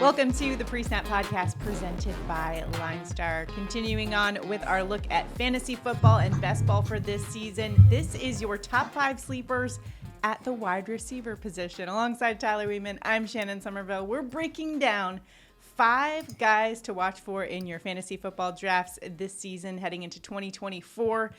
Welcome to the PreSnap Podcast presented by LineStar. Continuing on with our look at fantasy football and best ball for this season. This is your top 5 sleepers at the wide receiver position. Alongside Tyler Wiemann, I'm Shannon Sommerville. We're breaking down 5 guys to watch for in your fantasy football drafts this season heading into 2024.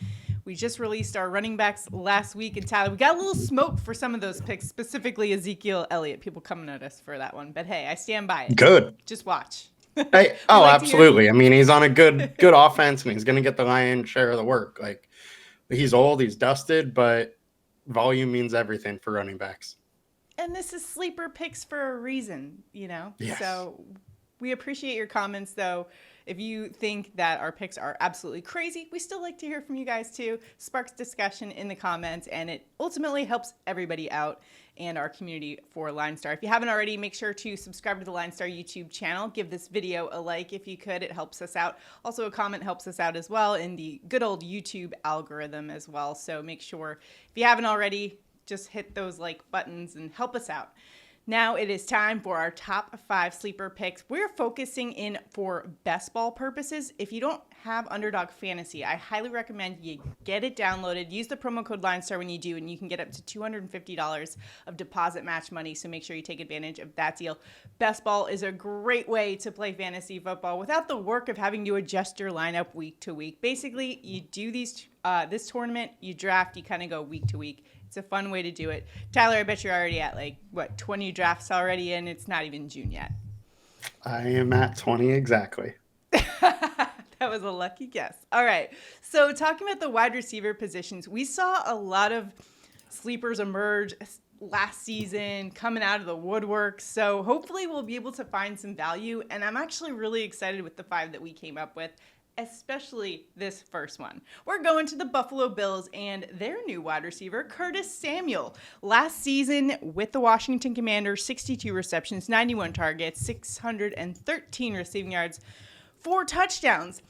We just released our running backs last week, and Tyler, we got a little smoke for some of those picks, specifically Ezekiel Elliott. People coming at us for that one, but hey, I stand by it. Good. Just watch. Absolutely. I mean, he's on a good offense, and he's going to get the lion's share of the work. Like, he's old, he's dusted, but volume means everything for running backs. And this is sleeper picks for a reason, you know? Yes. So we appreciate your comments, though. If you think that our picks are absolutely crazy, we still like to hear from you guys too. Sparks discussion in the comments, and it ultimately helps everybody out and our community for LineStar. If you haven't already, make sure to subscribe to the LineStar YouTube channel. Give this video a like if you could. It helps us out. Also, a comment helps us out as well in the good old YouTube algorithm as well. So make sure, if you haven't already, just hit those like buttons and help us out. Now it is time for our top 5 sleeper picks. We're focusing in for best ball purposes. If you don't have Underdog Fantasy, I highly recommend you get it downloaded. Use the promo code LineStar when you do, and you can get up to $250 of deposit match money. So make sure you take advantage of that deal. Best ball is a great way to play fantasy football without the work of having to adjust your lineup week to week. Basically, you do this tournament, you draft, you kind of go week to week. It's a fun way to do it. Tyler, I bet you're already at 20 drafts already in. It's not even June yet. I am at 20 exactly. That was a lucky guess. All right. So talking about the wide receiver positions, we saw a lot of sleepers emerge last season coming out of the woodwork. So hopefully we'll be able to find some value. And I'm actually really excited with the 5 that we came up with, especially this first one. We're going to the Buffalo Bills and their new wide receiver, Curtis Samuel. Last season with the Washington Commanders, 62 receptions, 91 targets, 613 receiving yards, 4 touchdowns.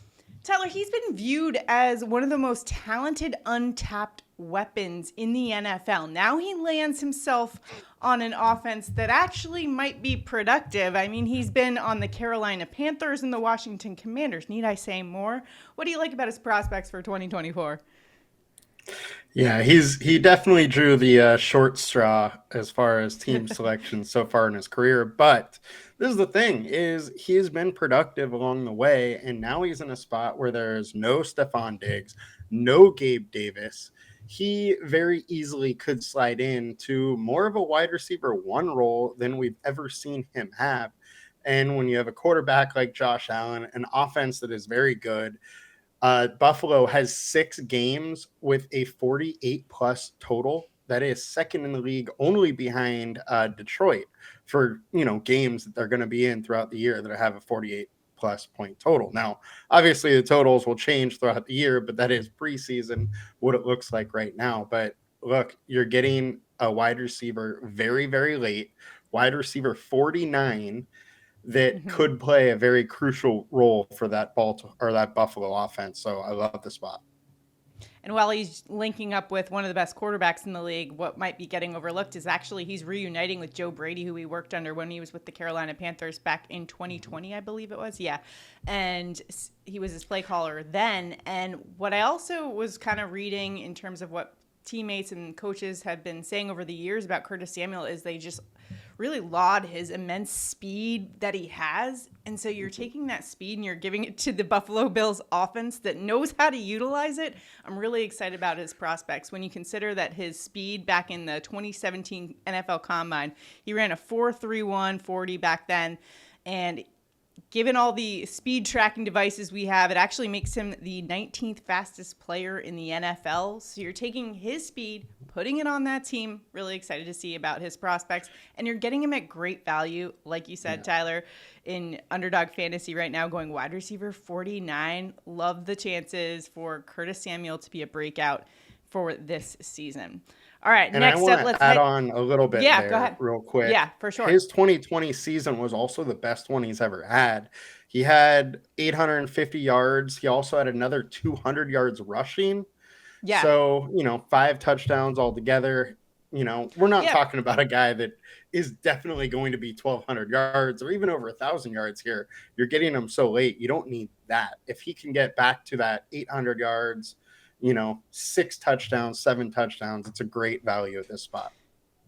Tyler, he's been viewed as one of the most talented untapped weapons in the NFL. Now he lands himself on an offense that actually might be productive. I mean, he's been on the Carolina Panthers and the Washington Commanders. Need I say more? What do you like about his prospects for 2024? Yeah, he definitely drew the short straw as far as team selection so far in his career. But this is the thing, is he has been productive along the way, and now he's in a spot where there's no Stephon Diggs, no Gabe Davis. He very easily could slide into more of a wide receiver 1 role than we've ever seen him have. And when you have a quarterback like Josh Allen, an offense that is very good, Buffalo has 6 games with a 48-plus total. That is second in the league, only behind Detroit for, games that they're going to be in throughout the year that have a 48-plus point total. Now, obviously, the totals will change throughout the year, but that is preseason, what it looks like right now. But look, you're getting a wide receiver very, very late, wide receiver 49, that could play a very crucial role for that Buffalo offense. So I love the spot. And while he's linking up with one of the best quarterbacks in the league, what might be getting overlooked is actually he's reuniting with Joe Brady, who he worked under when he was with the Carolina Panthers back in 2020, I believe it was. Yeah. And he was his play caller then. And what I also was kind of reading in terms of what teammates and coaches have been saying over the years about Curtis Samuel is they just really laud his immense speed that he has. And so you're taking that speed and you're giving it to the Buffalo Bills offense that knows how to utilize it. I'm really excited about his prospects. When you consider that his speed back in the 2017 NFL Combine, he ran a 4.31 40 back then. And given all the speed tracking devices we have, it actually makes him the 19th fastest player in the NFL. So you're taking his speed, putting it on that team. Really excited to see about his prospects. And you're getting him at great value, like you said, Tyler, in Underdog Fantasy right now, going wide receiver 49. Love the chances for Curtis Samuel to be a breakout for this season. All right, and next up, let's add on a little bit there, go ahead. Real quick. Yeah, for sure. His 2020 season was also the best one he's ever had. He had 850 yards. He also had another 200 yards rushing. Yeah. So, 5 touchdowns altogether. We're not Yeah. talking about a guy that is definitely going to be 1,200 yards or even over 1,000 yards here. You're getting him so late. You don't need that. If he can get back to that 800 yards, 6 touchdowns, 7 touchdowns, it's a great value at this spot.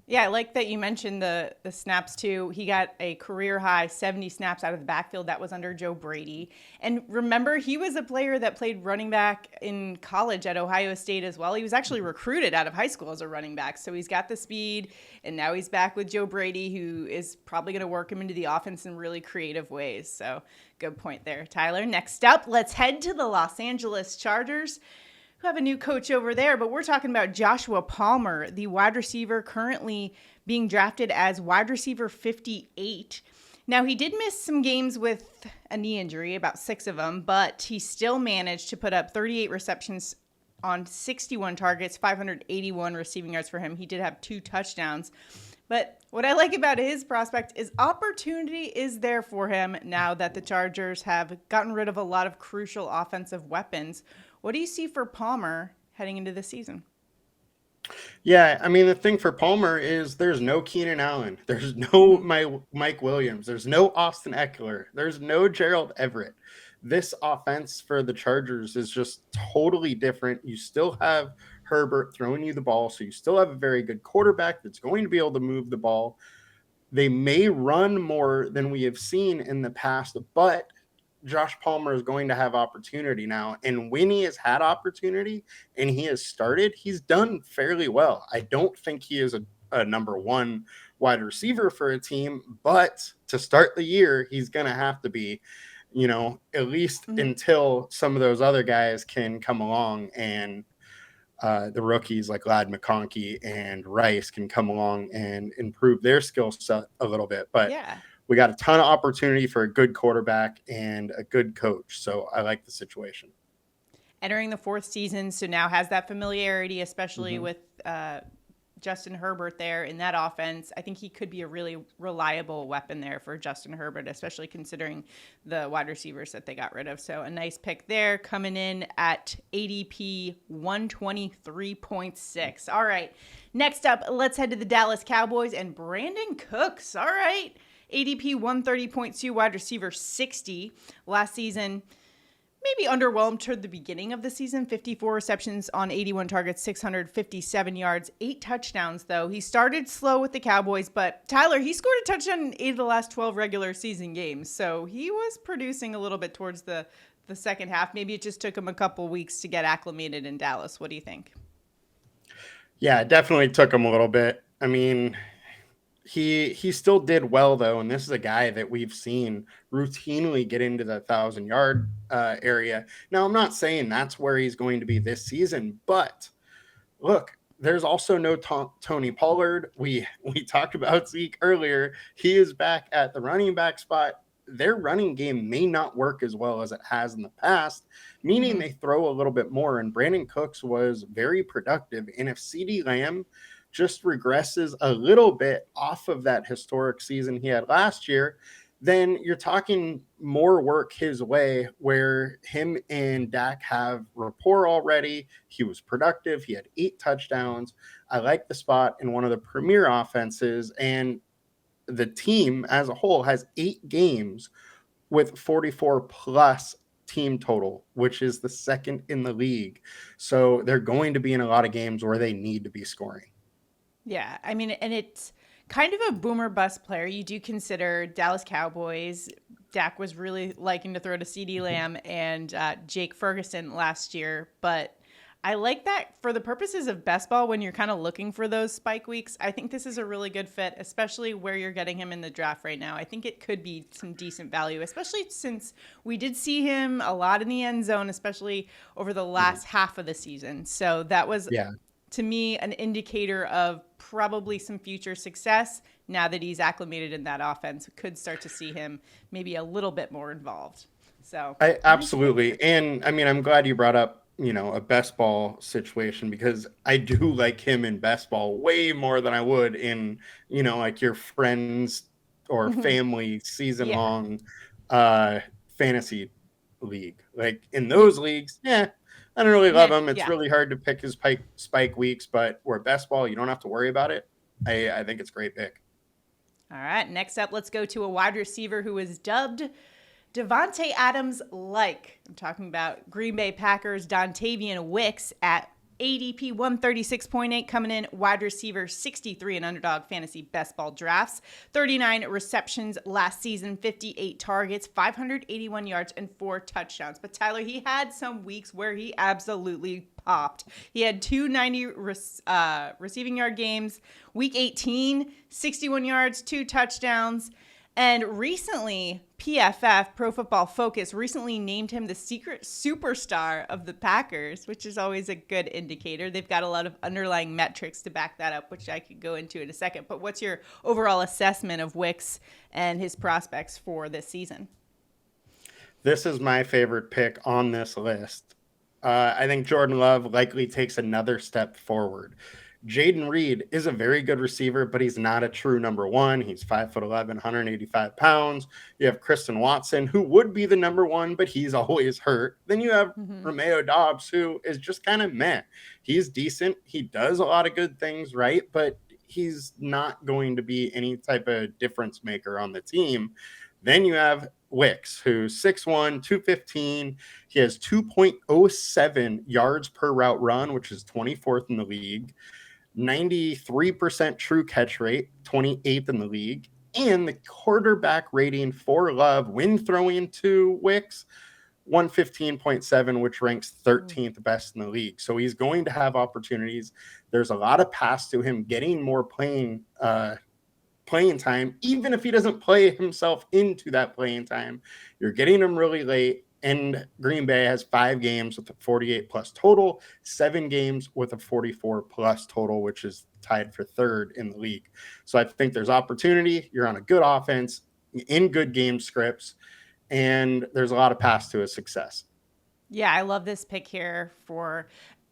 Yeah, I like that you mentioned the snaps too. He got a career high 70 snaps out of the backfield. That was under Joe Brady. And remember, he was a player that played running back in college at Ohio State as well. He was actually recruited out of high school as a running back. So he's got the speed, and now he's back with Joe Brady, who is probably going to work him into the offense in really creative ways. So good point there, Tyler. Next up, let's head to the Los Angeles Chargers, who have a new coach over there, but we're talking about Joshua Palmer, the wide receiver currently being drafted as wide receiver 58. Now, he did miss some games with a knee injury, about 6 of them, but he still managed to put up 38 receptions on 61 targets, 581 receiving yards for him. He did have 2 touchdowns. But what I like about his prospect is opportunity is there for him now that the Chargers have gotten rid of a lot of crucial offensive weapons. What do you see for Palmer heading into the season? Yeah, I mean, the thing for Palmer is there's no Keenan Allen. There's no Mike Williams. There's no Austin Eckler. There's no Gerald Everett. This offense for the Chargers is just totally different. You still have Herbert throwing you the ball, so you still have a very good quarterback that's going to be able to move the ball. They may run more than we have seen in the past, but Josh Palmer is going to have opportunity now. And when he has had opportunity and he has started, he's done fairly well. I don't think he is a number 1 wide receiver for a team, but to start the year, he's going to have to be, at least until some of those other guys can come along and the rookies like Ladd McConkey and Rice can come along and improve their skill set a little bit. But Yeah. we got a ton of opportunity for a good quarterback and a good coach. So I like the situation. Entering the 4th season, so now has that familiarity, especially with Justin Herbert there in that offense. I think he could be a really reliable weapon there for Justin Herbert, especially considering the wide receivers that they got rid of. So a nice pick there, coming in at ADP 123.6. All right, next up, let's head to the Dallas Cowboys and Brandin Cooks. All right, ADP 130.2, wide receiver 60. Last season, maybe underwhelmed toward the beginning of the season. 54 receptions on 81 targets, 657 yards, 8 touchdowns, though. He started slow with the Cowboys, but Tyler, he scored a touchdown in 8 of the last 12 regular season games. So he was producing a little bit towards the second half. Maybe it just took him a couple weeks to get acclimated in Dallas. What do you think? Yeah, it definitely took him a little bit. I mean, he still did well, though, and this is a guy that we've seen routinely get into the 1,000-yard area. Now, I'm not saying that's where he's going to be this season, but look, there's also no Tony Pollard. We talked about Zeke earlier. He is back at the running back spot. Their running game may not work as well as it has in the past, meaning they throw a little bit more, and Brandin Cooks was very productive. And if CeeDee Lamb just regresses a little bit off of that historic season he had last year, then you're talking more work his way, where him and Dak have rapport already. He was productive. He had 8 touchdowns. I like the spot in one of the premier offenses, and the team as a whole has 8 games with 44 plus team total, which is the second in the league. So they're going to be in a lot of games where they need to be scoring. Yeah, I mean, and it's kind of a boomer bust player. You do consider Dallas Cowboys. Dak was really liking to throw to CeeDee Lamb and Jake Ferguson last year, but I like that for the purposes of best ball when you're kind of looking for those spike weeks. I think this is a really good fit, especially where you're getting him in the draft right now. I think it could be some decent value, especially since we did see him a lot in the end zone, especially over the last half of the season. So that was, to me, an indicator of probably some future success. Now that he's acclimated in that offense, could start to see him maybe a little bit more involved. So I absolutely. And I mean, I'm glad you brought up, a best ball situation, because I do like him in best ball way more than I would in, like your friends or family season long fantasy league. Like in those leagues, I don't really love him. It's Yeah. really hard to pick his spike weeks, but where best ball, you don't have to worry about it. I think it's a great pick. All right, next up, let's go to a wide receiver who is dubbed Davante Adams-like. I'm talking about Green Bay Packers' Dontayvion Wicks at ADP 136.8, coming in wide receiver 63 in Underdog Fantasy Best Ball drafts. 39 receptions last season, 58 targets, 581 yards, and 4 touchdowns. But Tyler, he had some weeks where he absolutely popped. He had 290 receiving yard games. Week 18, 61 yards, 2 touchdowns. And recently, PFF, Pro Football Focus, recently named him the secret superstar of the Packers, which is always a good indicator. They've got a lot of underlying metrics to back that up, which I could go into in a second. But what's your overall assessment of Wicks and his prospects for this season? This is my favorite pick on this list. I think Jordan Love likely takes another step forward. Jaden Reed is a very good receiver, but he's not a true number one. He's 5'11", 185 pounds. You have Kristen Watson, who would be the number one, but he's always hurt. Then you have Romeo Doubs, who is just kind of meh. He's decent. He does a lot of good things, right? But he's not going to be any type of difference maker on the team. Then you have Wicks, who's 6'1", 215. He has 2.07 yards per route run, which is 24th in the league. 93% true catch rate, 28th in the league, and the quarterback rating for Love when throwing to Wicks, 115.7, which ranks 13th best in the league. So he's going to have opportunities. There's a lot of pass to him getting more playing time, even if he doesn't play himself into that playing time. You're getting him really late. And Green Bay has 5 games with a 48-plus total, 7 games with a 44-plus total, which is tied for third in the league. So I think there's opportunity. You're on a good offense, in good game scripts, and there's a lot of paths to his success. Yeah, I love this pick here for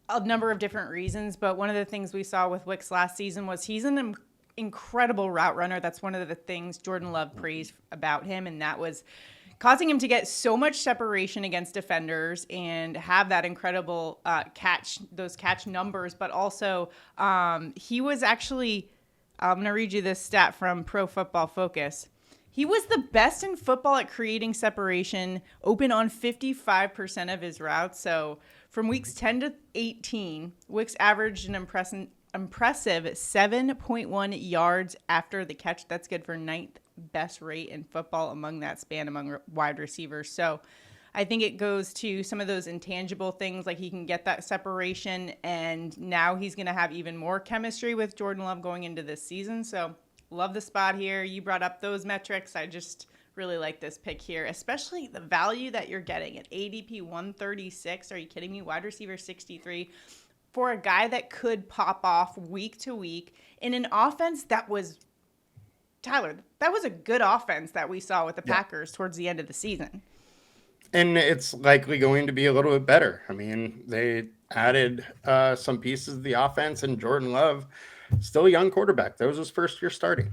a number of different reasons. But one of the things we saw with Wicks last season was he's an incredible route runner. That's one of the things Jordan Love praised about him, and that was causing him to get so much separation against defenders and have that incredible catch numbers. But also he was actually, I'm going to read you this stat from Pro Football Focus. He was the best in football at creating separation, open on 55% of his routes. So from weeks 10 to 18, Wicks averaged an impressive 7.1 yards after the catch. That's good for 9th best rate in football among that span among wide receivers. So I think it goes to some of those intangible things, like he can get that separation, and now he's going to have even more chemistry with Jordan Love going into this season. So love the spot here. You brought up those metrics. I just really like this pick here, especially the value that you're getting at ADP 136. Are you kidding me? Wide receiver 63 for a guy that could pop off week to week in an offense that was, Tyler, that was a good offense that we saw with the Packers towards the end of the season. And it's likely going to be a little bit better. I mean, they added some pieces of the offense, and Jordan Love, still a young quarterback. That was his first year starting.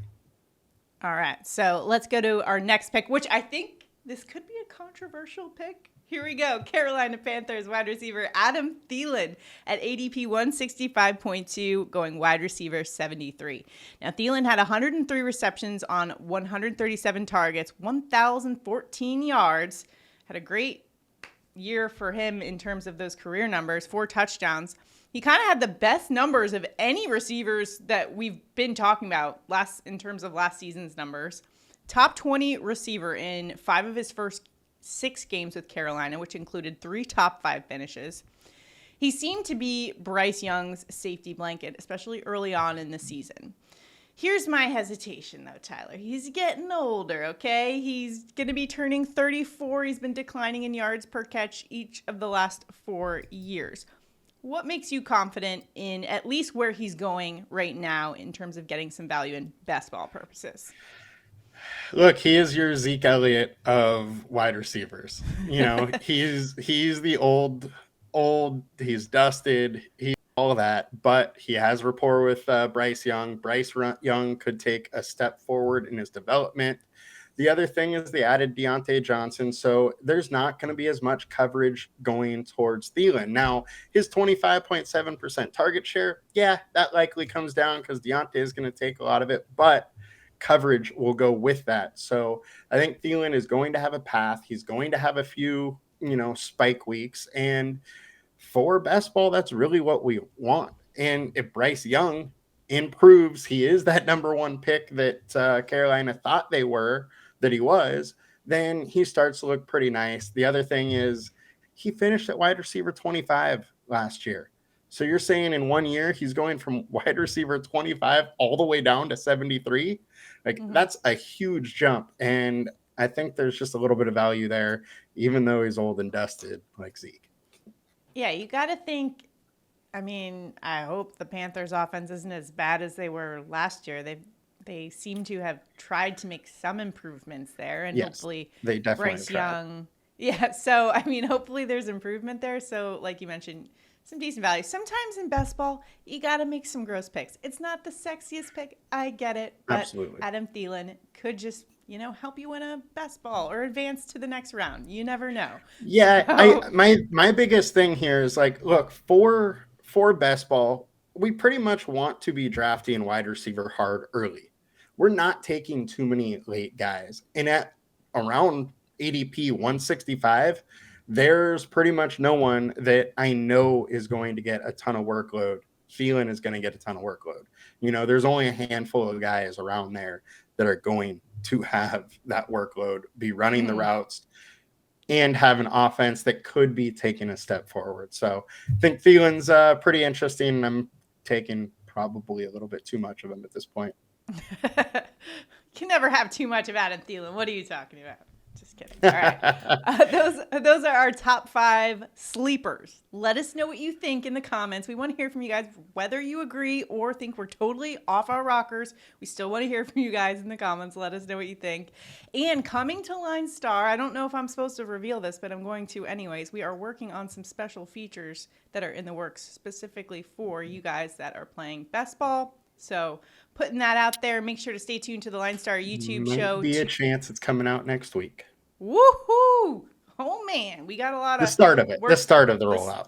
All right, so let's go to our next pick, which I think this could be a controversial pick. Here we go. Carolina Panthers wide receiver Adam Thielen at ADP 165.2, going wide receiver 73. Now, Thielen had 103 receptions on 137 targets, 1,014 yards. Had a great year for him in terms of those career numbers, 4 touchdowns. He kind of had the best numbers of any receivers that we've been talking about in terms of last season's numbers. Top 20 receiver in 5 of his first 6 games with Carolina, which included 3 top 5 finishes. He seemed to be Bryce Young's safety blanket, especially early on in the season. Here's my hesitation, though, Tyler. He's getting older, okay? He's going to be turning 34. He's been declining in yards per catch each of the last 4 years. What makes you confident in at least where he's going right now in terms of getting some value in best ball purposes? Look, he is your Zeke Elliott of wide receivers. You know, he's the old, he's dusted, he's all of that, but he has rapport with Bryce Young. Bryce Young could take a step forward in his development. The other thing is they added Deontay Johnson, so there's not going to be as much coverage going towards Thielen. Now, his 25.7% target share, yeah, that likely comes down because Deontay is going to take a lot of it, but coverage will go with that. So I think Thielen is going to have a path. He's going to have a few, spike weeks. And for best ball, that's really what we want. And if Bryce Young improves, he is that number one pick that Carolina thought that he was, then he starts to look pretty nice. The other thing is he finished at wide receiver 25 last year. So you're saying in 1 year, he's going from wide receiver 25 all the way down to 73. That's a huge jump. And I think there's just a little bit of value there, even though he's old and dusted like Zeke. Yeah, you got to think. I mean, I hope the Panthers' offense isn't as bad as they were last year. They seem to have tried to make some improvements there, and hopefully they definitely Bryce Young. Yeah, so I mean, hopefully there's improvement there. So, like you mentioned, some decent value. Sometimes in best ball, you got to make some gross picks. It's not the sexiest pick. I get it, but Absolutely. Adam Thielen could just help you win a best ball or advance to the next round. You never know. Yeah, so, my biggest thing here is look, for best ball, we pretty much want to be drafting wide receiver hard early. We're not taking too many late guys. And at around ADP 165, there's pretty much no one that I know is going to get a ton of workload. Thielen is going to get a ton of workload. There's only a handful of guys around there that are going to have that workload, be running the routes, and have an offense that could be taking a step forward. So I think Thielen's pretty interesting. I'm taking probably a little bit too much of him at this point. You can never have too much of Adam Thielen. What are you talking about? Just kidding. All right. Those are our top 5 sleepers. Let us know what you think in the comments. We want to hear from you guys, whether you agree or think we're totally off our rockers. We still want to hear from you guys in the comments. Let us know what you think. And coming to LineStar, I don't know if I'm supposed to reveal this, but I'm going to anyways. We are working on some special features that are in the works specifically for you guys that are playing best ball. So putting that out there. Make sure to stay tuned to the LineStar YouTube show. Might be a chance it's coming out next week. Woohoo! Oh man, we got a lot of the start of it. The start of the rollout.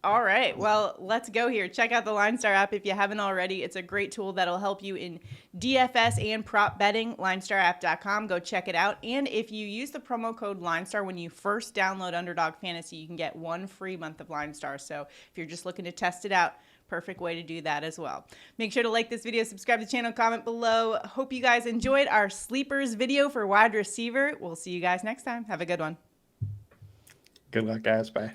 All right, well, let's go here. Check out the LineStar app if you haven't already. It's a great tool that'll help you in DFS and prop betting. LineStarApp.com. Go check it out. And if you use the promo code LineStar when you first download Underdog Fantasy, you can get 1 free month of LineStar. So if you're just looking to test it out, perfect way to do that as well. Make sure to like this video, subscribe to the channel, comment below. Hope you guys enjoyed our sleepers video for wide receiver. We'll see you guys next time. Have a good one. Good luck, guys. Bye.